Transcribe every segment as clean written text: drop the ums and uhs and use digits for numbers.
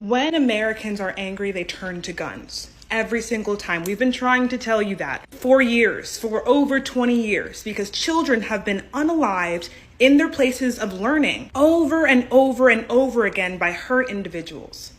When Americans are angry, they turn to guns. Every single time. We've been trying to tell you that for years, for over 20 years, because children have been unalived in their places of learning over and over and over again by hurt individuals.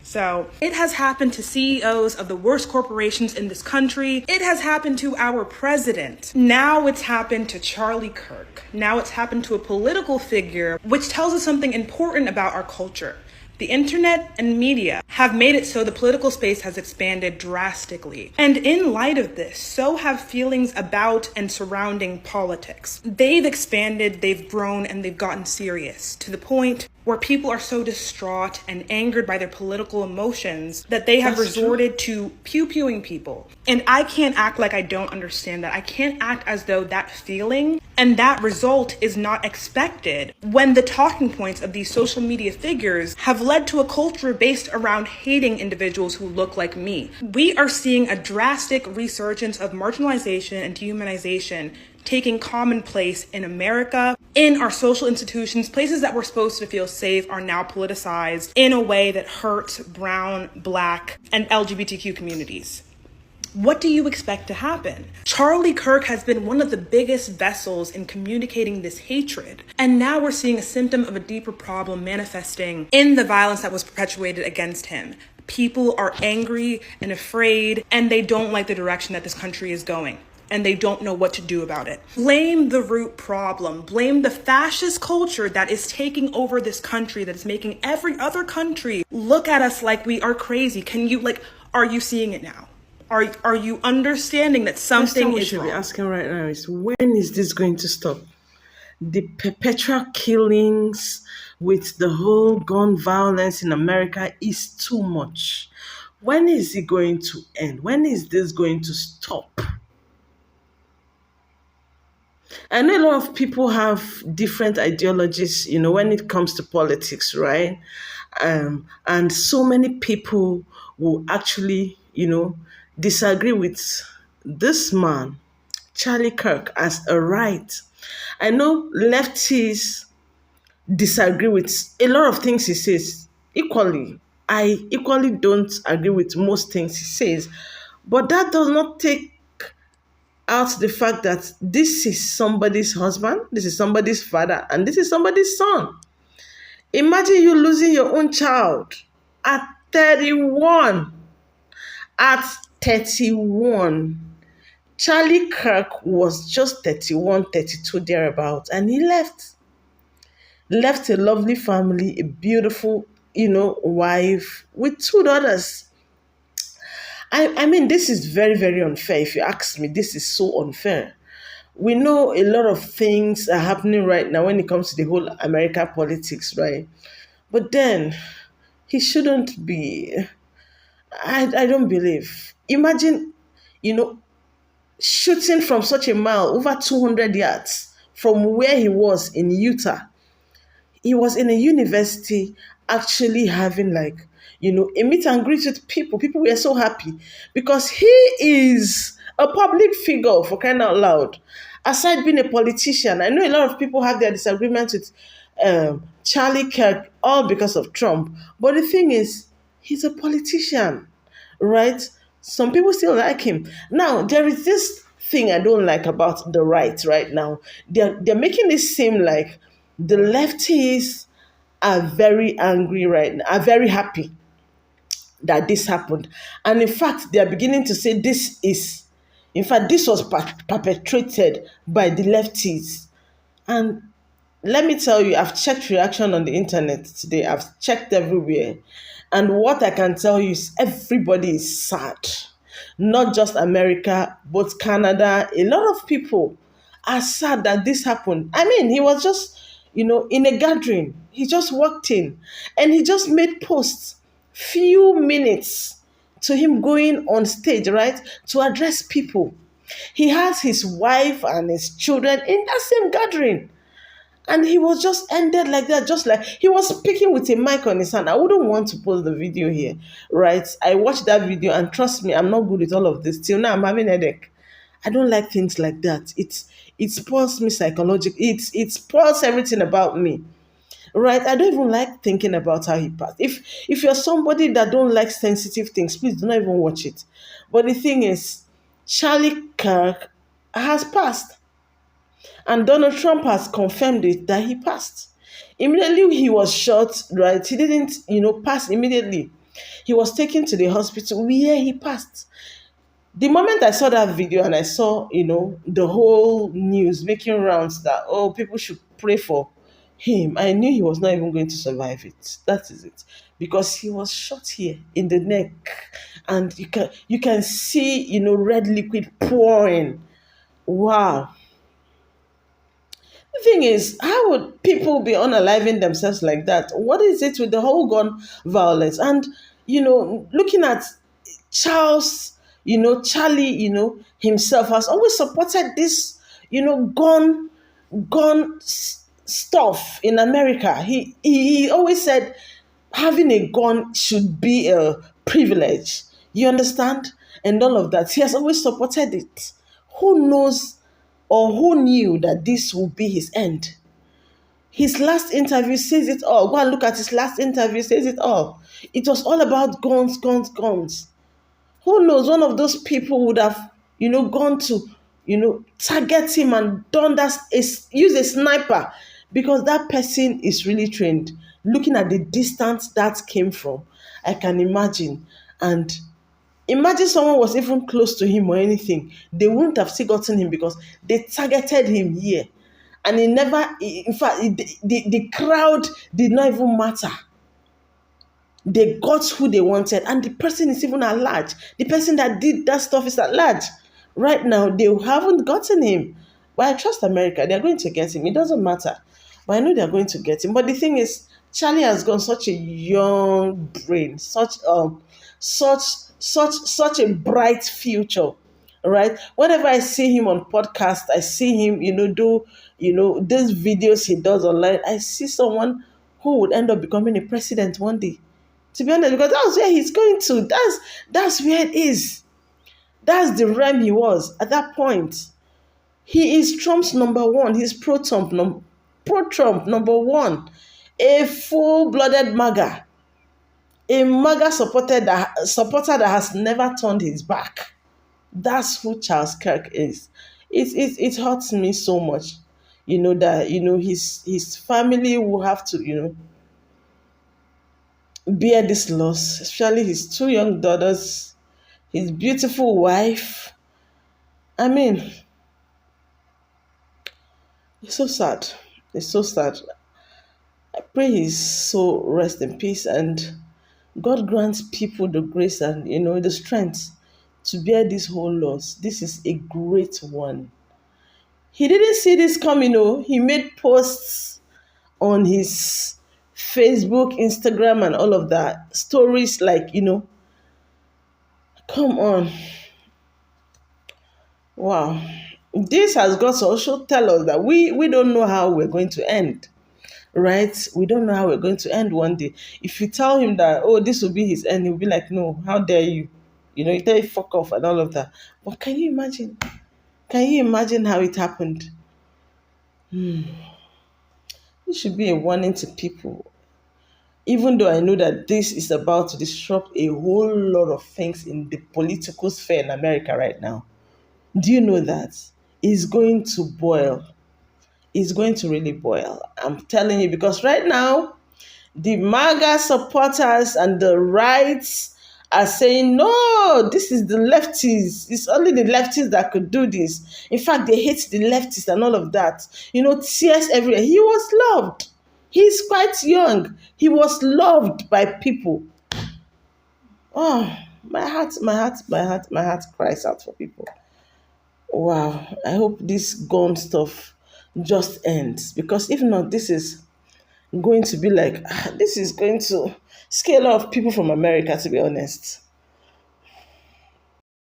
So it has happened to CEOs of the worst corporations in this country. It has happened to our president. Now it's happened to Charlie Kirk. Now it's happened to a political figure, which tells us something important about our culture. The internet and media have made it so the political space has expanded drastically. And in light of this, so have feelings about and surrounding politics. They've expanded, they've grown, and they've gotten serious to the point where people are so distraught and angered by their political emotions that they have resorted to pew-pewing people. And I can't act like I don't understand that. I can't act as though that feeling and that result is not expected when the talking points of these social media figures have led to a culture based around hating individuals who look like me. We are seeing a drastic resurgence of marginalization and dehumanization taking commonplace in America. In our social institutions, places that we're supposed to feel safe are now politicized in a way that hurts brown, black, and LGBTQ communities. What do you expect to happen? Charlie Kirk has been one of the biggest vessels in communicating this hatred. And now we're seeing a symptom of a deeper problem manifesting in the violence that was perpetuated against him. People are angry and afraid, and they don't like the direction that this country is going. And they don't know what to do about it. Blame the root problem. Blame the fascist culture that is taking over this country, that is making every other country look at us like we are crazy. Are you seeing it now? Are you understanding that something we is should wrong? be asking right now is, when is this going to stop? The perpetual killings with the whole gun violence in America is too much. When is it going to end? When is this going to stop? I know a lot of people have different ideologies, when it comes to politics, right? And so many people will actually, disagree with this man, Charlie Kirk, as a right. I know lefties disagree with a lot of things he says equally. I equally don't agree with most things he says, but that does not take out the fact that this is somebody's husband, this is somebody's father, and this is somebody's son. Imagine you losing your own child at 31. At 31. Charlie Kirk was just 31, 32 thereabouts, and he left. Left a lovely family, a beautiful, wife with two daughters. I mean, this is very, very unfair. If you ask me, this is so unfair. We know a lot of things are happening right now when it comes to the whole American politics, right? But then, he shouldn't be. I don't believe. Imagine, shooting from such a mile, over 200 yards from where he was in Utah. He was in a university actually having a meet and greet with people. People were so happy because he is a public figure, for crying out loud. Aside being a politician, I know a lot of people have their disagreements with Charlie Kirk, all because of Trump. But the thing is, he's a politician, right? Some people still like him. Now, there is this thing I don't like about the right now. They're making it seem like the lefties are very angry right now, are very happy that this happened. And in fact, they are beginning to say this was perpetrated by the lefties. And let me tell you, I've checked reaction on the internet today. I've checked everywhere. And what I can tell you is everybody is sad. Not just America, but Canada. A lot of people are sad that this happened. I mean, he was just, in a gathering. He just walked in and he just made posts few minutes to him going on stage, right, to address people. He has his wife and his children in that same gathering. And he was just ended like that, just like he was speaking with a mic on his hand. I wouldn't want to post the video here, right? I watched that video and trust me, I'm not good with all of this. Till now, I'm having a headache. I don't like things like that. It spoils me psychologically. It spoils everything about me. right? I don't even like thinking about how he passed. If you're somebody that don't like sensitive things, please do not even watch it. But the thing is, Charlie Kirk has passed, and Donald Trump has confirmed it that he passed. Immediately he was shot, right? He didn't, pass immediately. He was taken to the hospital where he passed. The moment I saw that video and I saw, the whole news making rounds that, oh, people should pray for him, I knew he was not even going to survive it. That is it. Because he was shot here in the neck, and you can see, red liquid pouring. Wow. The thing is, how would people be unaliving themselves like that? What is it with the whole gun violence? And, looking at Charles, Charlie, himself has always supported this, gun stuff in America. He always said having a gun should be a privilege. You understand? And all of that. He has always supported it. Who knows or who knew that this would be his end? His last interview says it all. Go and look at his last interview, says it all. It was all about guns, guns, guns. Who knows, one of those people would have, gone to, target him and done that, use a sniper, because that person is really trained. Looking at the distance that came from, I can imagine. And imagine someone was even close to him or anything, they wouldn't have still gotten him because they targeted him here. And he never, in fact, the crowd did not even matter. They got who they wanted, and the person is even at large. The person that did that stuff is at large. Right now, they haven't gotten him. But I trust America. They're going to get him. It doesn't matter. But I know they're going to get him. But the thing is, Charlie has got such a young brain, such a bright future. Right? Whenever I see him on podcast, I see him, do, these videos he does online. I see someone who would end up becoming a president one day. To be honest, because that's where he's going to. That's where it is. That's the realm he was at that point. He is Trump's number one. He's pro-Trump number one. A full-blooded MAGA. A MAGA supporter that has never turned his back. That's who Charles Kirk is. It hurts me so much, that his family will have to, bear this loss, especially his two young daughters, his beautiful wife. I mean, it's so sad. It's so sad. I pray his soul rest in peace, and God grants people the grace and the strength to bear this whole loss. This is a great one. He didn't see this coming. He made posts on his Facebook, Instagram, and all of that. Stories like, come on. Wow. This has got to also tell us that we don't know how we're going to end. Right? We don't know how we're going to end one day. If you tell him that, oh, this will be his end, he'll be like, no, how dare you? You tell you fuck off and all of that. But can you imagine? Can you imagine how it happened? It should be a warning to people. Even though I know that this is about to disrupt a whole lot of things in the political sphere in America right now. Do you know that? It's going to boil. It's going to really boil. I'm telling you, because right now, the MAGA supporters and the rights are saying, no, this is the lefties. It's only the lefties that could do this. In fact, they hate the leftists and all of that. Tears everywhere. He was loved. He's quite young. He was loved by people. Oh, my heart cries out for people. Wow. I hope this gun stuff just ends. Because if not, this is going to be like, this is going to scare a lot of people from America, to be honest.